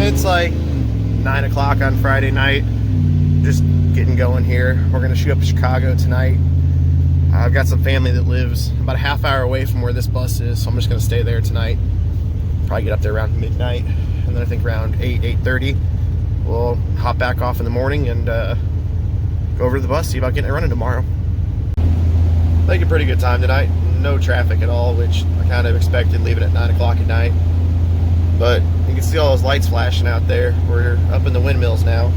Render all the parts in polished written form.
It's like 9 o'clock on Friday night. Just getting going here. We're gonna shoot up to Chicago tonight. I've got some family that lives about a half hour away from where this bus is, so I'm just gonna stay there tonight. Probably get up there around midnight, and then I think around 8:30 we'll hop back off in the morning and go over to the bus, see about getting it running tomorrow. I think a pretty good time tonight. No traffic at all, which I kind of expected leaving at 9 o'clock at night. But you can see all those lights flashing out there. We're up in the windmills now.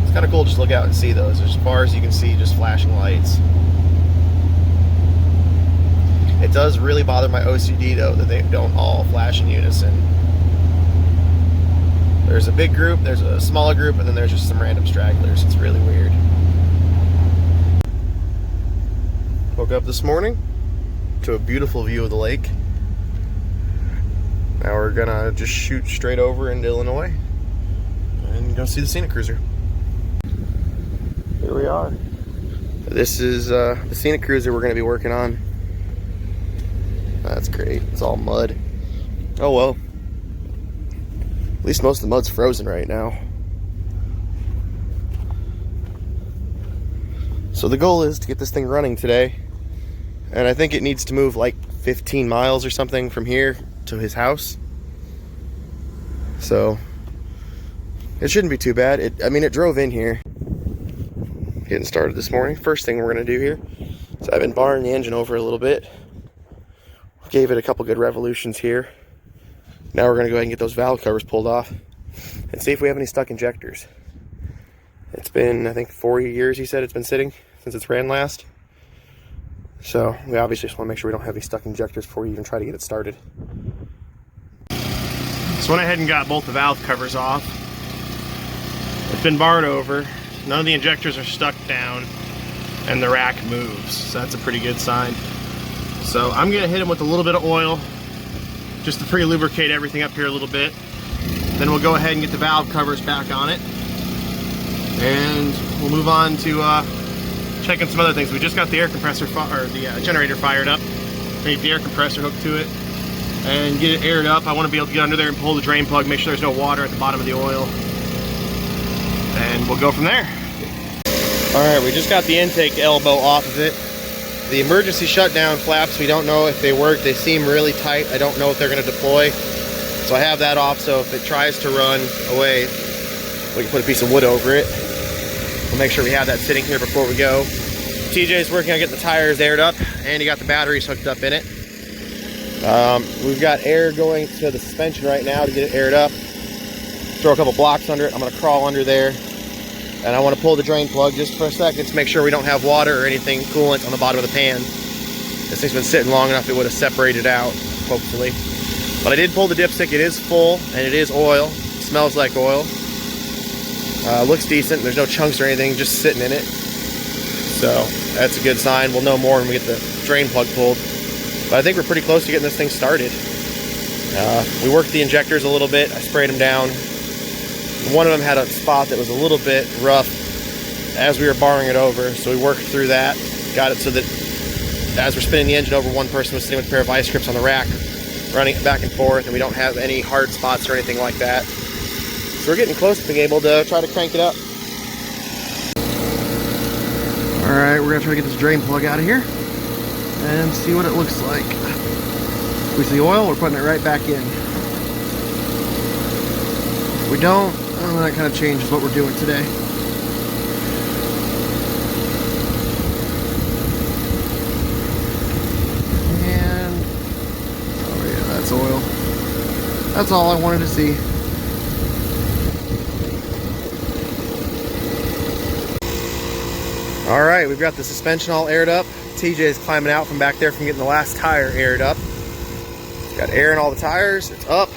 It's kind of cool just to look out and see those. As far as you can see, just flashing lights. It does really bother my OCD though that they don't all flash in unison. There's a big group, there's a smaller group, and then there's just some random stragglers. It's really weird. Woke up this morning to a beautiful view of the lake. Now we're gonna just shoot straight over into Illinois and go see the Scenicruiser. Here we are. This is the Scenicruiser we're gonna be working on. That's great. It's all mud. Oh well. At least most of the mud's frozen right now. So the goal is to get this thing running today. And I think it needs to move like 15 miles or something from here to his house. So it shouldn't be too bad. I mean, it drove in here. Getting started this morning. First thing we're gonna do here is I've been barring the engine over a little bit. Gave it a couple good revolutions here. Now we're gonna go ahead and get those valve covers pulled off and see if we have any stuck injectors. It's been, I think, 4 years, he said it's been sitting since it's ran last. So we obviously just want to make sure we don't have any stuck injectors before we even try to get it started. So went ahead and got both the valve covers off. It's been barred over. None of the injectors are stuck down, and the rack moves. So that's a pretty good sign. So I'm gonna hit them with a little bit of oil, just to pre-lubricate everything up here a little bit. Then we'll go ahead and get the valve covers back on it, and we'll move on to checking some other things. We just got the air compressor or the generator fired up. We need the air compressor hooked to it and get it aired up. I want to be able to get under there and pull the drain plug, make sure there's no water at the bottom of the oil, and we'll go from there. All right, we just got the intake elbow off of it. The emergency shutdown flaps, we don't know if they work. They seem really tight. I don't know if they're going to deploy. So I have that off, so if it tries to run away, we can put a piece of wood over it. We'll make sure we have that sitting here before we go. TJ's working on getting the tires aired up, and he got the batteries hooked up in it. We've got air going to the suspension right now to get it aired up. Throw a couple blocks under it. I'm going to crawl under there. And I want to pull the drain plug just for a second to make sure we don't have water or anything coolant on the bottom of the pan. This thing's been sitting long enough it would have separated out, hopefully. But I did pull the dipstick. It is full, and it is oil. It smells like oil. Looks decent. There's no chunks or anything just sitting in it. So that's a good sign. We'll know more when we get the drain plug pulled. But I think we're pretty close to getting this thing started. We worked the injectors a little bit. I sprayed them down. One of them had a spot that was a little bit rough as we were barring it over, so we worked through that, got it so that as we're spinning the engine over, one person was sitting with a pair of vice grips on the rack, running it back and forth, and we don't have any hard spots or anything like that. So we're getting close to being able to try to crank it up. Alright, we're going to try to get this drain plug out of here and see what it looks like. Squeeze the oil, we're putting it right back in. If we don't, that kind of changes what we're doing today. And, oh yeah, that's oil. That's all I wanted to see. All right, we've got the suspension all aired up. TJ is climbing out from back there from getting the last tire aired up. Got air in all the tires, it's up.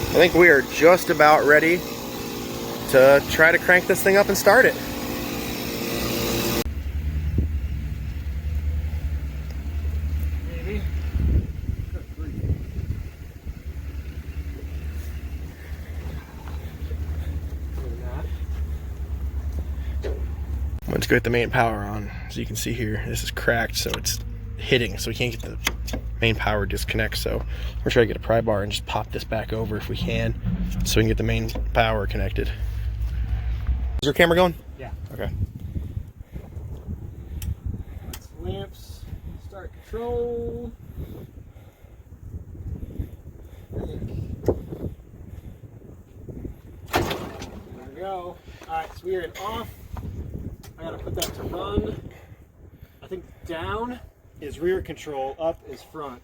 I think we are just about ready to try to crank this thing up and start it. Maybe. Let's go get the main power on. As you can see here, this is cracked, so it's hitting, so we can't get the main power disconnect. So we're trying to get a pry bar and just pop this back over if we can, so we can get the main power connected. Is your camera going? Yeah. Okay. Lamps, start control. There we go. Alright, so we are in off. I gotta put that to run. I think down is rear control, up is front,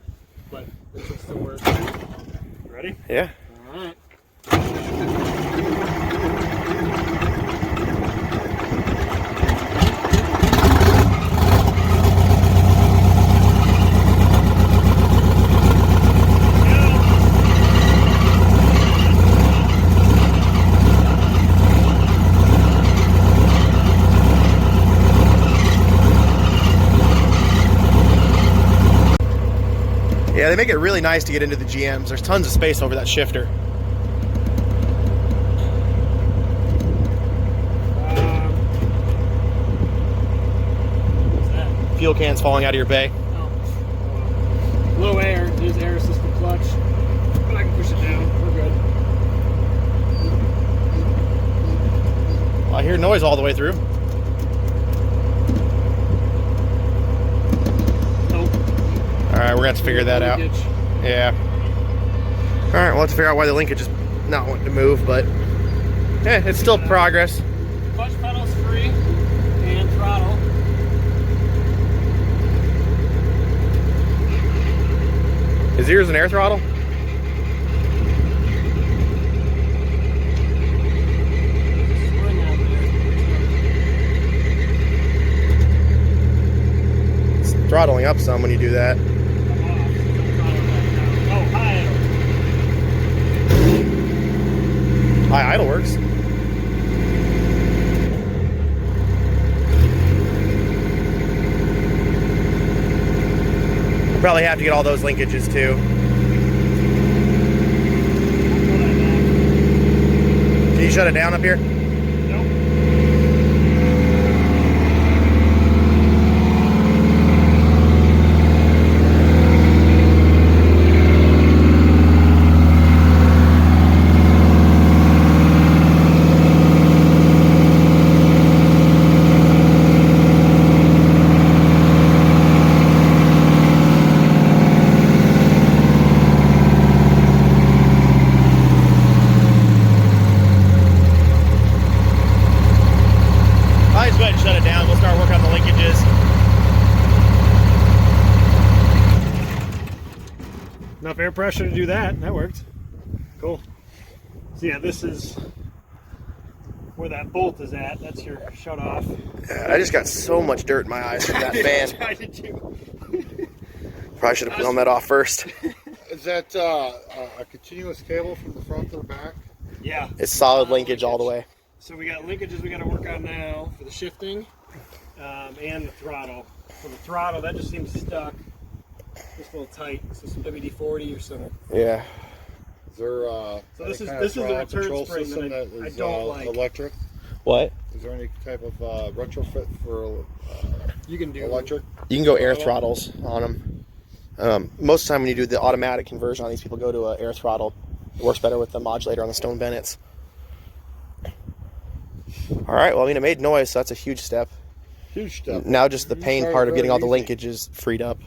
but this should still work. You ready? Yeah. Alright. Yeah, they make it really nice to get into the GMs. There's tons of space over that shifter. What's that? Fuel cans falling out of your bay. Oh. Low air. There's air assisted clutch. But I can push it down. We're good. Well, I hear noise all the way through. Alright, we're going to have to figure that out. Yeah. Alright, we'll have to figure out why the linkage is not wanting to move, but yeah, it's still progress. Clutch pedal's free and throttle. Is yours an air throttle? It's throttling up some when you do that. High idle works. We'll probably have to get all those linkages too. Can you shut it down up here? Shut it down. We'll start working on the linkages. Enough air pressure to do that. That worked. Cool. So yeah, this is where that bolt is at. That's your shut off. I just got so much dirt in my eyes from that fan. I did too. Probably should have blown that off first. Is that a continuous cable from the front to the back? Yeah. It's solid linkage all the way. So we got linkages we got to work on now for the shifting and the throttle. For the throttle, that just seems stuck, just a little tight. So some WD-40 or something. Yeah. Is there so this is the return spring that I don't like. Electric? What? Is there any type of retrofit for You can do electric? You can go air throttles on them. Most of the time when you do the automatic conversion on these, people go to an air throttle. It works better with the modulator on the Stone Bennetts. All right, well, I mean, it made noise, so that's a huge step. Huge step. Now just the pain part of getting all the easy. linkages freed up.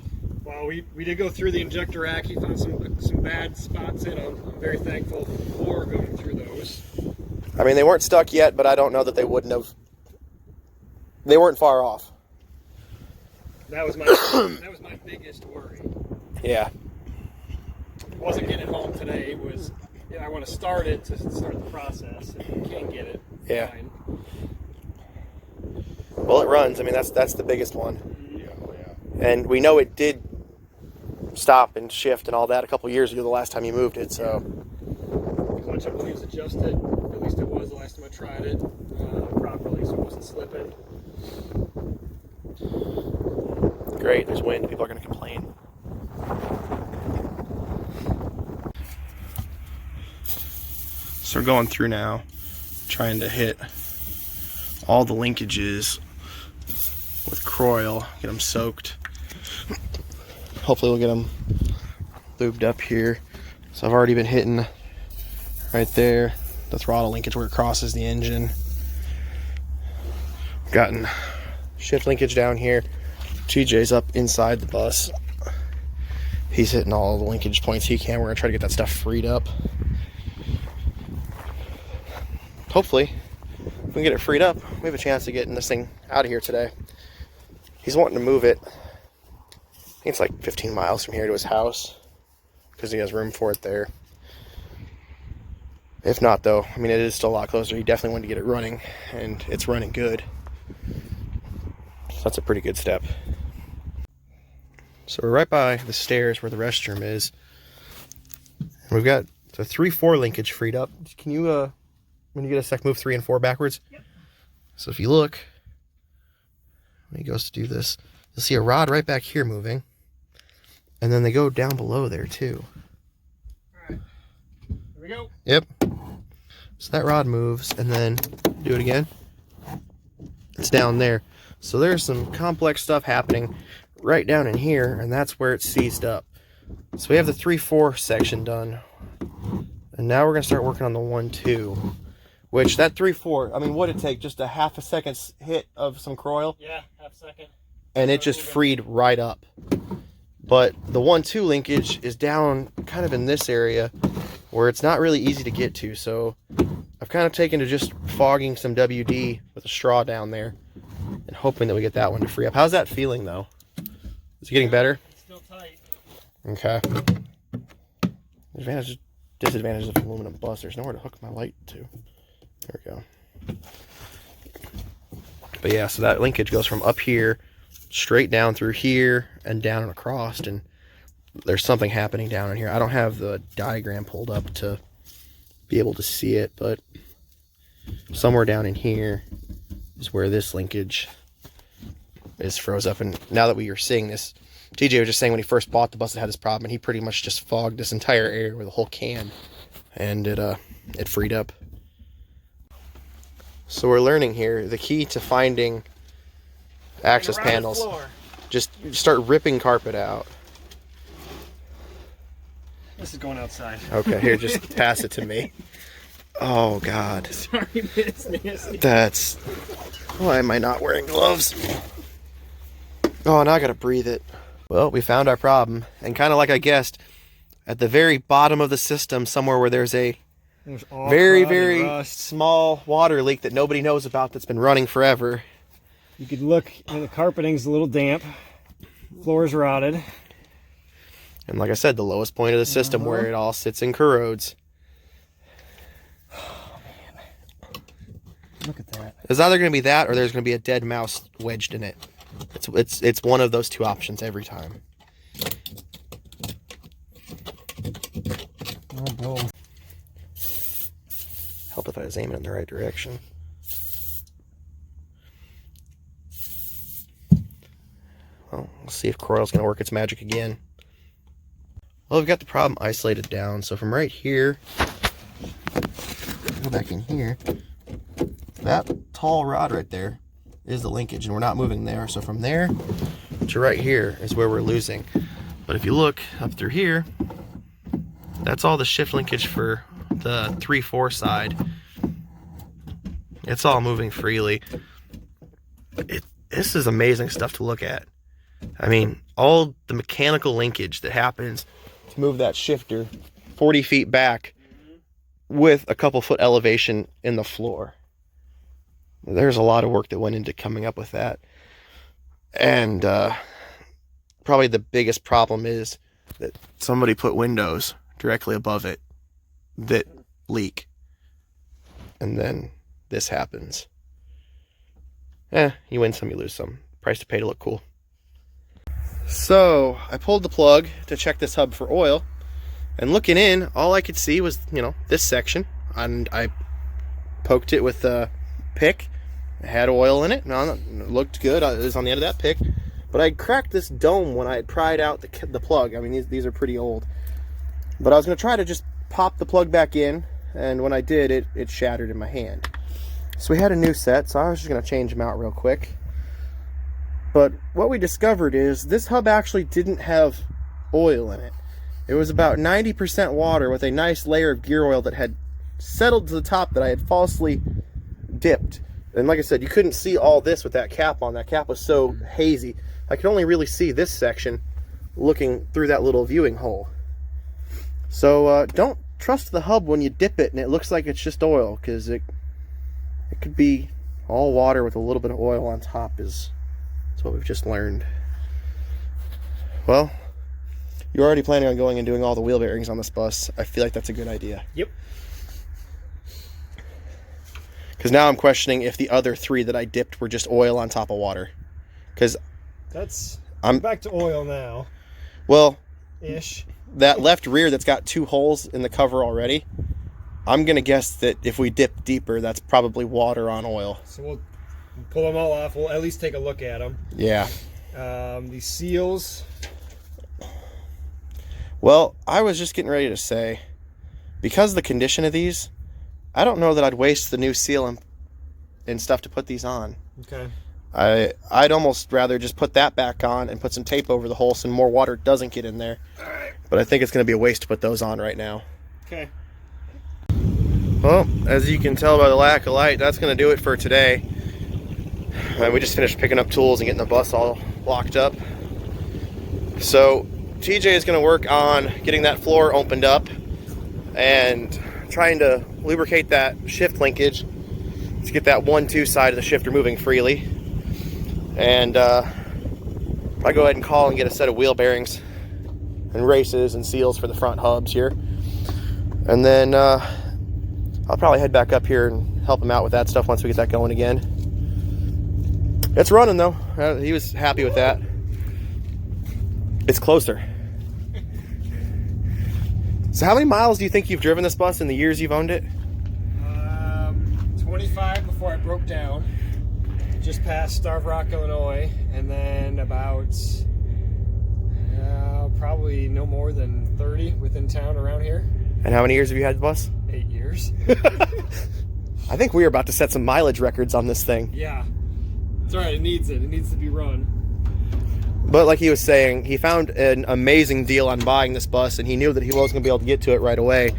Well, we did go through the injector rack. He found some bad spots in them. I'm very thankful for going through those. I mean, they weren't stuck yet, but I don't know that they wouldn't have. They weren't far off. That was my biggest worry. Yeah. It wasn't getting it home today. It was, I want to start it to start the process. If you can get it, Yeah. fine. Well, it runs. I mean, that's the biggest one. Yeah. And we know it did stop and shift and all that a couple years ago, the last time you moved it, so. Clutch, I believe, is adjusted. At least it was the last time I tried it properly, so it wasn't slipping. Great, there's wind. People are going to complain. So we're going through now, trying to hit all the linkages with Croil, get them soaked. Hopefully we'll get them lubed up here. So I've already been hitting right there the throttle linkage where it crosses the engine. Gotten shift linkage down here. TJ's up inside the bus. He's hitting all the linkage points he can. We're gonna try to get that stuff freed up. Hopefully, if we can get it freed up, we have a chance of getting this thing out of here today. He's wanting to move it. I think it's like 15 miles from here to his house because he has room for it there. If not, though, I mean, it is still a lot closer. He definitely wanted to get it running, and it's running good. So that's a pretty good step. So we're right by the stairs where the restroom is. And we've got the 3-4 linkage freed up. Can you, when you get a sec, move 3 and 4 backwards? Yep. So if you look, when he goes to do this, you'll see a rod right back here moving. And then they go down below there, too. Alright. Here we go. Yep. So that rod moves, and then do it again. It's down there. So there's some complex stuff happening right down in here, and that's where it's seized up. So we have the 3-4 section done. And now we're going to start working on the 1-2. Which, that 3-4, I mean, what did it take? Just a half a second hit of some coil? Yeah, half second. And it just freed right up. But the 1-2 linkage is down kind of in this area where it's not really easy to get to. So I've kind of taken to just fogging some WD with a straw down there and hoping that we get that one to free up. How's that feeling, though? Is it getting better? It's still tight. Okay. Advantages, disadvantages of aluminum bus. There's nowhere to hook my light to. There we go. But yeah, so that linkage goes from up here straight down through here and down and across, and there's something happening down in here. I don't have the diagram pulled up to be able to see it, but somewhere down in here is where this linkage is froze up. And now that we are seeing this, TJ was just saying when he first bought the bus it had this problem, and he pretty much just fogged this entire area with a whole can, and it freed up. So we're learning here the key to finding access panels. Just start ripping carpet out. This is going outside. Okay, here, just pass it to me. Oh God. Sorry, it's nasty. That's... Why am I not wearing gloves? Oh, now I gotta breathe it. Well, we found our problem, and kind of like I guessed, at the very bottom of the system, somewhere where there's a very small water leak that nobody knows about that's been running forever. You could look, and the carpeting's a little damp. Floor's rotted. And like I said, the lowest point of the system where it all sits and corrodes. Oh, man. Look at that. There's either going to be that or there's going to be a dead mouse wedged in it. It's one of those two options every time. Oh, boy. Help if I was aiming in the right direction. Well, let's see if Croyle's going to work its magic again. Well, we've got the problem isolated down. So from right here, go back in here, that tall rod right there is the linkage, and we're not moving there. So from there to right here is where we're losing. But if you look up through here, that's all the shift linkage for the 3-4 side. It's all moving freely. This is amazing stuff to look at. I mean, all the mechanical linkage that happens to move that shifter 40 feet back with a couple foot elevation in the floor. There's a lot of work that went into coming up with that. And probably the biggest problem is that somebody put windows directly above it that leak. And then this happens. You win some, you lose some. Price to pay to look cool. So I pulled the plug to check this hub for oil, and looking in, all I could see was, this section, and I poked it with a pick. It had oil in it. No, it looked good. It was on the end of that pick, but I cracked this dome when I had pried out the plug. I mean, these are pretty old, but I was going to try to just pop the plug back in, and when I did, it shattered in my hand. So we had a new set, so I was just going to change them out real quick. But what we discovered is this hub actually didn't have oil in it. It was about 90% water with a nice layer of gear oil that had settled to the top that I had falsely dipped. And like I said, you couldn't see all this with that cap on. That cap was so hazy. I could only really see this section looking through that little viewing hole. So don't trust the hub when you dip it and it looks like it's just oil, because it could be all water with a little bit of oil on top. That's what we've just learned. Well, you're already planning on going and doing all the wheel bearings on this bus. I feel like that's a good idea. Yep. Because now I'm questioning if the other 3 that I dipped were just oil on top of water. Because I'm back to oil now. Well, ish. That left rear that's got 2 holes in the cover already, I'm going to guess that if we dip deeper, that's probably water on oil. So we'll pull them all off. We'll at least take a look at them. Yeah. These seals. Well, I was just getting ready to say, because of the condition of these, I don't know that I'd waste the new seal and stuff to put these on. Okay. I'd almost rather just put that back on and put some tape over the hole so more water doesn't get in there. All right. But I think it's going to be a waste to put those on right now. Okay. Well, as you can tell by the lack of light, that's going to do it for today. And we just finished picking up tools and getting the bus all locked up. So TJ is going to work on getting that floor opened up and trying to lubricate that shift linkage to get that 1-2 side of the shifter moving freely. And I go ahead and call and get a set of wheel bearings and races and seals for the front hubs here. And then I'll probably head back up here and help him out with that stuff once we get that going again. It's running though. He was happy with that. It's closer. So how many miles do you think you've driven this bus in the years you've owned it? 25 before I broke down. Just past Starved Rock, Illinois, and then about probably no more than 30 within town around here. And how many years have you had the bus? 8 years. I think we are about to set some mileage records on this thing. Yeah. It's alright, it needs it. It needs to be run. But like he was saying, he found an amazing deal on buying this bus, and he knew that he wasn't going to be able to get to it right away.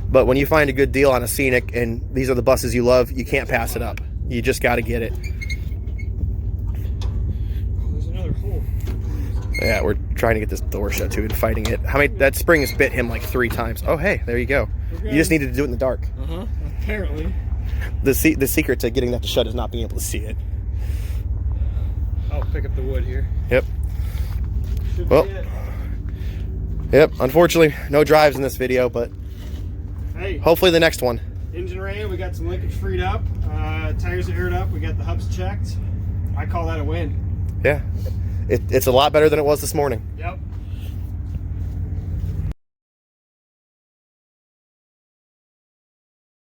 But when you find a good deal on a Scenic, and these are the buses you love, you can't pass it up. You just got to get it. There's another hole. Yeah, we're trying to get this door shut too and fighting it. That spring has bit him like 3 times. Oh, hey, there you go. You just needed to do it in the dark. Uh-huh, apparently. The secret to getting that to shut is not being able to see it. I'll pick up the wood here. Yep. Should Well, be it. yep, unfortunately, no drives in this video, but Hey, hopefully the next one. engine ran, we got some linkage freed up, tires are aired up, we got the hubs checked. I call that a win. Yeah, it's a lot better than it was this morning. Yep.